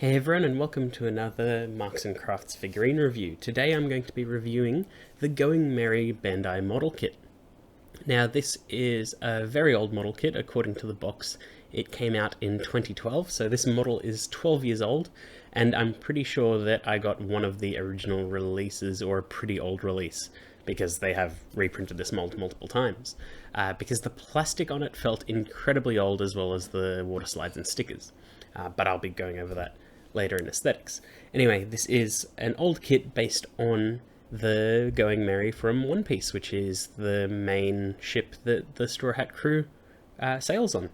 Hey everyone, and welcome to another Marks & Crafts figurine review. Today I'm going to be reviewing the Going Merry Bandai model kit. Now this is a very old model kit according to the box. It came out in 2012, so this model is 12 years old, and I'm pretty sure that I got one of the original releases or a pretty old release, because they have reprinted this mold multiple times, because the plastic on it felt incredibly old as well as the water slides and stickers, but I'll be going over that later in aesthetics. Anyway, this is an old kit based on the Going Merry from One Piece, which is the main ship that the Straw Hat crew sails on.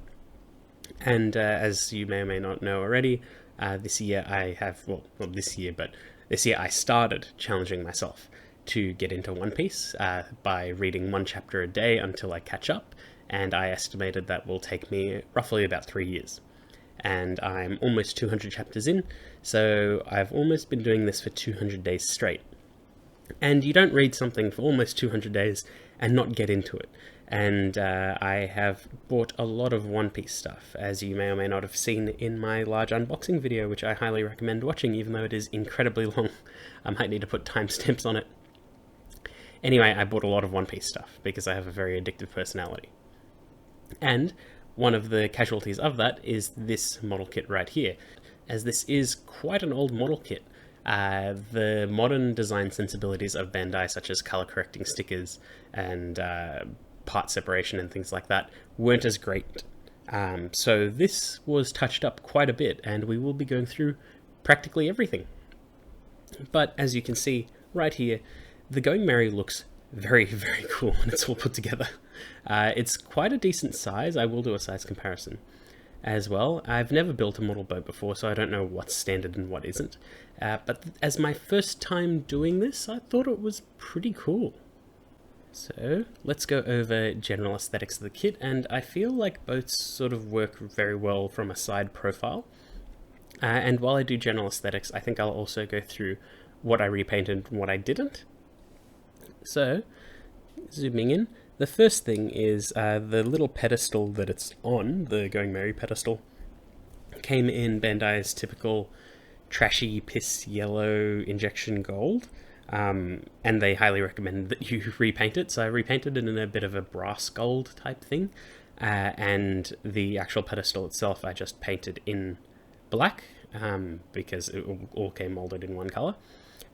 And as you may or may not know already, this year I have, well, not this year, but this year I started challenging myself to get into One Piece by reading one chapter a day until I catch up, and I estimated that will take me roughly about 3 years. And I'm almost 200 chapters in, so I've almost been doing this for 200 days straight. And you don't read something for almost 200 days and not get into it. And I have bought a lot of One Piece stuff, as you may or may not have seen in my large unboxing video, which I highly recommend watching, even though it is incredibly long. I might need to put timestamps on it. Anyway, I bought a lot of One Piece stuff, because I have a very addictive personality. And one of the casualties of that is this model kit right here, as this is quite an old model kit. The modern design sensibilities of Bandai, such as color correcting stickers and part separation and things like that, weren't as great. So this was touched up quite a bit, and we will be going through practically everything. But as you can see right here, the Going Merry looks very, very cool when it's all put together. It's quite a decent size. I will do a size comparison as well. I've never built a model boat before, so I don't know what's standard and what isn't. But as my first time doing this, I thought it was pretty cool. So let's go over general aesthetics of the kit, and I feel like boats sort of work very well from a side profile. And while I do general aesthetics, I think I'll also go through what I repainted and what I didn't. So, zooming in, the first thing is the little pedestal that it's on, the Going Merry pedestal, came in Bandai's typical trashy piss yellow injection gold, and they highly recommend that you repaint it, so I repainted it in a bit of a brass gold type thing, and the actual pedestal itself I just painted in black, because it all came molded in one color.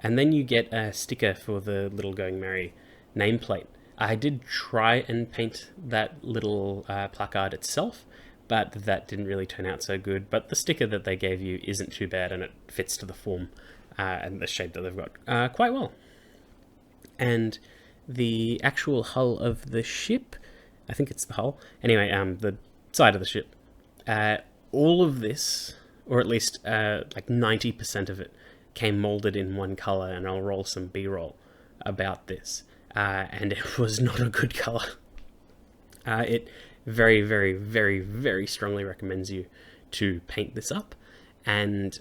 And then you get a sticker for the little Going Merry nameplate. I did try and paint that little placard itself, but that didn't really turn out so good. But the sticker that they gave you isn't too bad, and it fits to the form and the shape that they've got quite well. And the actual hull of the ship, I think it's the hull, anyway, the side of the ship, all of this, or at least like 90% of it, came molded in one color, and I'll roll some B-roll about this. And it was not a good color. It very, very, very, very strongly recommends you to paint this up, and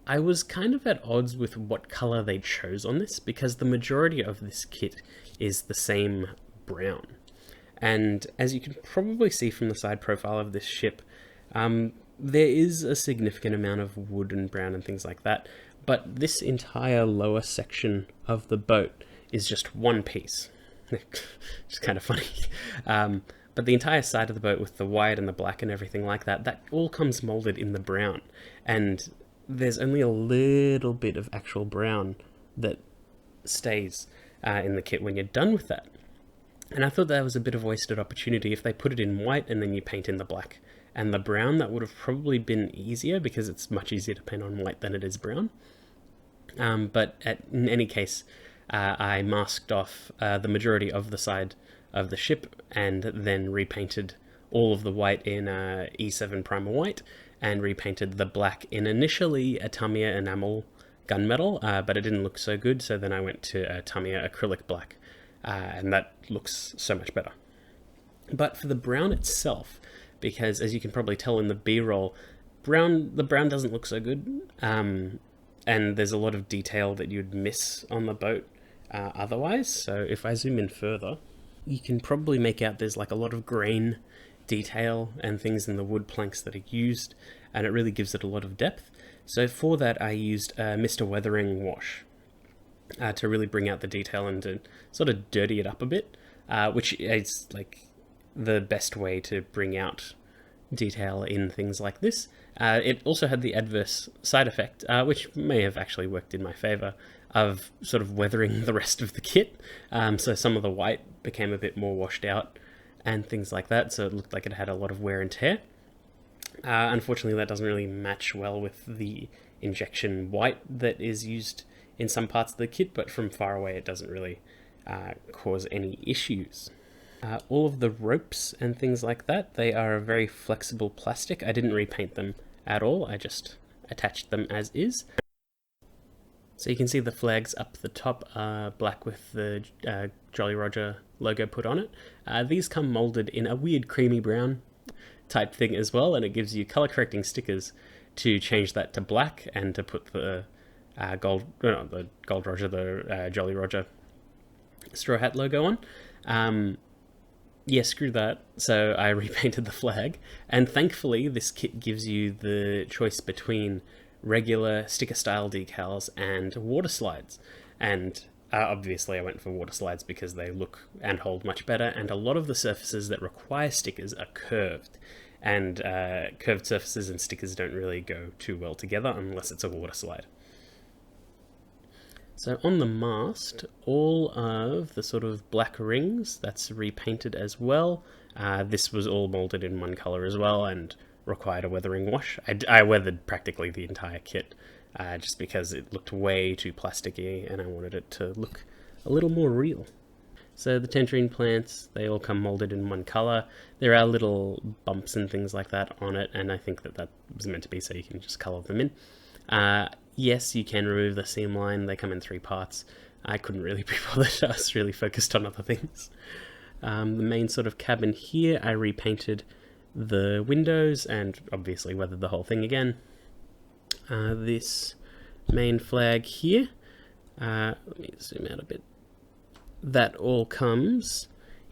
I was kind of at odds with what color they chose on this, because the majority of this kit is the same brown. And as you can probably see from the side profile of this ship, there is a significant amount of wood and brown and things like that, but this entire lower section of the boat is just one piece. It's kind of funny. But the entire side of the boat with the white and the black and everything like that, that all comes molded in the brown. And there's only a little bit of actual brown that stays in the kit when you're done with that. And I thought that was a bit of a wasted opportunity. If they put it in white and then you paint in the black and the brown, that would have probably been easier, because it's much easier to paint on white than it is brown. But in any case, I masked off the majority of the side of the ship, and then repainted all of the white in E7 Primer White, and repainted the black in initially a Tamiya enamel gunmetal, but it didn't look so good, so then I went to a Tamiya acrylic black, and that looks so much better. But for the brown itself, because as you can probably tell in the B-roll, the brown doesn't look so good, and there's a lot of detail that you'd miss on the boat otherwise. So if I zoom in further, you can probably make out there's like a lot of grain detail and things in the wood planks that are used, and it really gives it a lot of depth. So for that I used Mr. Weathering wash to really bring out the detail and to sort of dirty it up a bit, which is like the best way to bring out detail in things like this. It also had the adverse side effect, which may have actually worked in my favour, of sort of weathering the rest of the kit. So some of the white became a bit more washed out and things like that, so it looked like it had a lot of wear and tear. Unfortunately, that doesn't really match well with the injection white that is used in some parts of the kit, but from far away it doesn't really cause any issues. All of the ropes and things like that, they are a very flexible plastic. I didn't repaint them at all, I just attached them as is. So you can see the flags up the top are black with the Jolly Roger logo put on it. These come molded in a weird creamy brown type thing as well, and it gives you color correcting stickers to change that to black and to put the Jolly Roger straw hat logo on. Yeah, screw that. So I repainted the flag, and thankfully this kit gives you the choice between regular sticker style decals and water slides. And obviously I went for water slides because they look and hold much better, and a lot of the surfaces that require stickers are curved. And curved surfaces and stickers don't really go too well together unless it's a water slide. So on the mast, all of the sort of black rings, that's repainted as well. This was all molded in one color as well and required a weathering wash. I weathered practically the entire kit just because it looked way too plasticky and I wanted it to look a little more real. So the tangerine plants, they all come molded in one color. There are little bumps and things like that on it, and I think that was meant to be so you can just color them in. Yes, you can remove the seam line. They come in 3 parts. I couldn't really be bothered. I was really focused on other things. The main sort of cabin here, I repainted the windows and obviously weathered the whole thing again. This main flag here, let me zoom out a bit. That all comes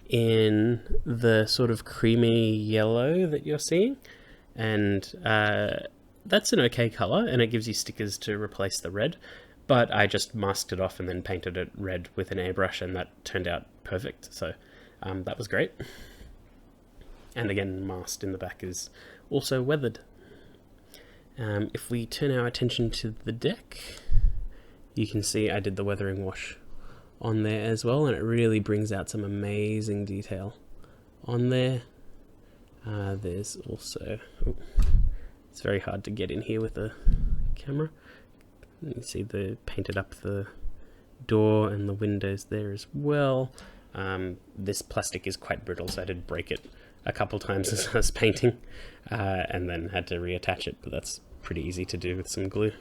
in the sort of creamy yellow that you're seeing, and that's an okay color, and it gives you stickers to replace the red, but I just masked it off and then painted it red with an airbrush, and that turned out perfect, so that was great. And again, Mast in the back is also weathered. If we turn our attention to the deck, you can see I did the weathering wash on there as well, and it really brings out some amazing detail on there. There's also... it's very hard to get in here with the camera. You can see the painted up the door and the windows there as well. This plastic is quite brittle, so I did break it a couple times as I was painting, and then had to reattach it, but that's pretty easy to do with some glue.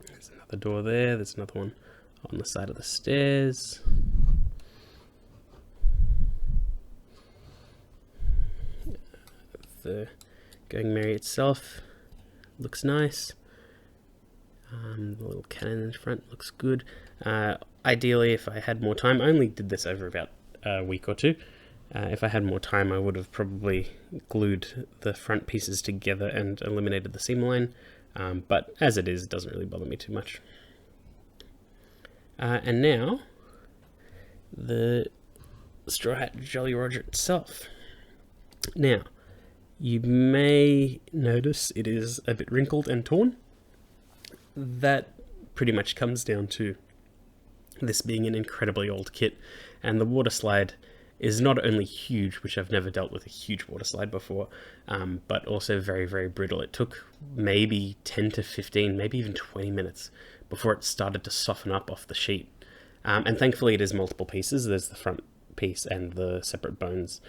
There's another door there, there's another one on the side of the stairs. The Going Merry itself looks nice. The little cannon in front looks good. Ideally, if I had more time, I only did this over about a week or two. If I had more time, I would have probably glued the front pieces together and eliminated the seam line, but as it is, it doesn't really bother me too much. And now, the Straw Hat Jolly Roger itself. Now, you may notice it is a bit wrinkled and torn. That pretty much comes down to this being an incredibly old kit, and the water slide is not only huge, which I've never dealt with a huge water slide before, but also very, very brittle. It took maybe 10 to 15, maybe even 20 minutes before it started to soften up off the sheet. And thankfully it is multiple pieces. There's the front piece and the separate bones,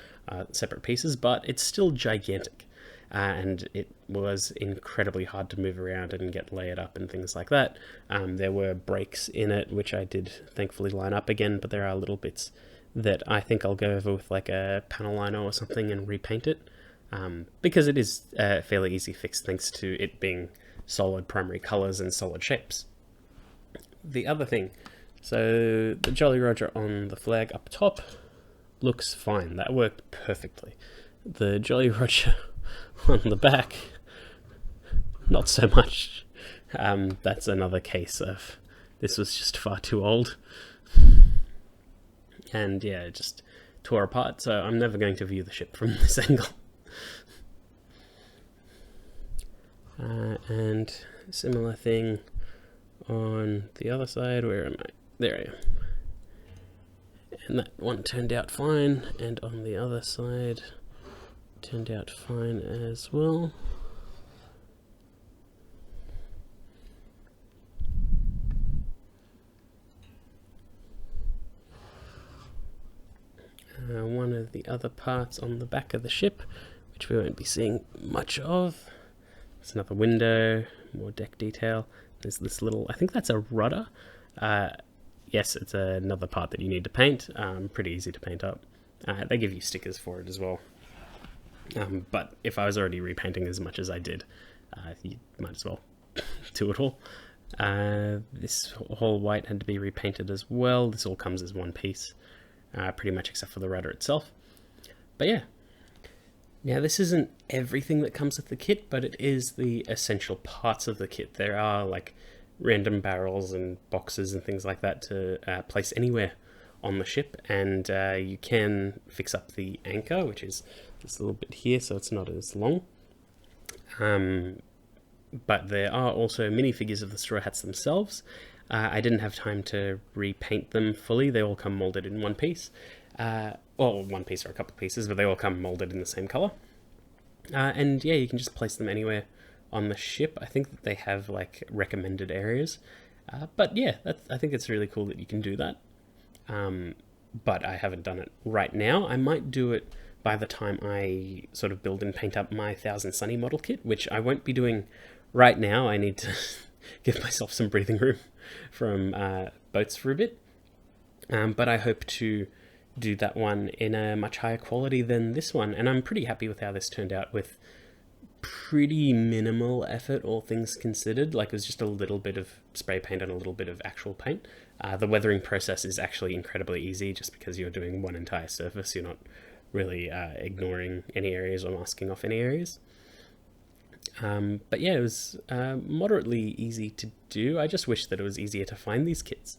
separate pieces, but it's still gigantic. And it was incredibly hard to move around and get layered up and things like that. There were breaks in it, which I did thankfully line up again, but there are little bits that I think I'll go over with like a panel liner or something and repaint it, because it is a fairly easy fix thanks to it being solid primary colors and solid shapes. The other thing, so the Jolly Roger on the flag up top looks fine. That worked perfectly. The Jolly Roger on the back not so much. That's another case of this was just far too old. And yeah, it just tore apart, so I'm never going to view the ship from this angle. And similar thing on the other side. Where am I? There I am. And that one turned out fine, and on the other side turned out fine as well. One of the other parts on the back of the ship, which we won't be seeing much of. There's another window, more deck detail. There's this little, I think that's a rudder. Yes, it's another part that you need to paint. Pretty easy to paint up. They give you stickers for it as well. But if I was already repainting as much as I did, you might as well do it all. This whole white had to be repainted as well. This all comes as one piece, pretty much except for the rudder itself. But yeah. Now this isn't everything that comes with the kit, but it is the essential parts of the kit. There are like random barrels and boxes and things like that to place anywhere on the ship, and you can fix up the anchor, which is this little bit here, so it's not as long. But there are also minifigures of the Straw Hats themselves. I didn't have time to repaint them fully. They all come molded in one piece. Well, one piece or a couple pieces, but they all come molded in the same color. And yeah, you can just place them anywhere on the ship. I think that they have like recommended areas. But yeah, I think it's really cool that you can do that. But I haven't done it right now. I might do it by the time I sort of build and paint up my 1000 Sunny model kit, which I won't be doing right now. I need to give myself some breathing room from boats for a bit. But I hope to do that one in a much higher quality than this one, and I'm pretty happy with how this turned out with pretty minimal effort, all things considered. Like, it was just a little bit of spray paint and a little bit of actual paint. The weathering process is actually incredibly easy just because you're doing one entire surface. You're not really ignoring any areas or masking off any areas. But yeah, it was moderately easy to do. I just wish that it was easier to find these kits.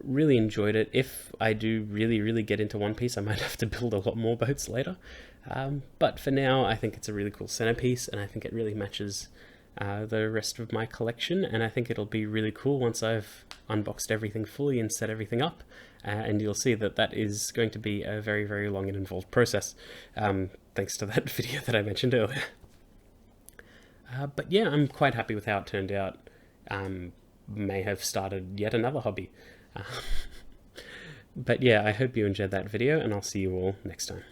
Really enjoyed it. If I do really get into One Piece, I might have to build a lot more boats later. But for now, I think it's a really cool centerpiece, and I think it really matches the rest of my collection, and I think it'll be really cool once I've unboxed everything fully and set everything up. And you'll see that that is going to be a very long and involved process, thanks to that video that I mentioned earlier. But yeah, I'm quite happy with how it turned out. May have started yet another hobby. But yeah, I hope you enjoyed that video, and I'll see you all next time.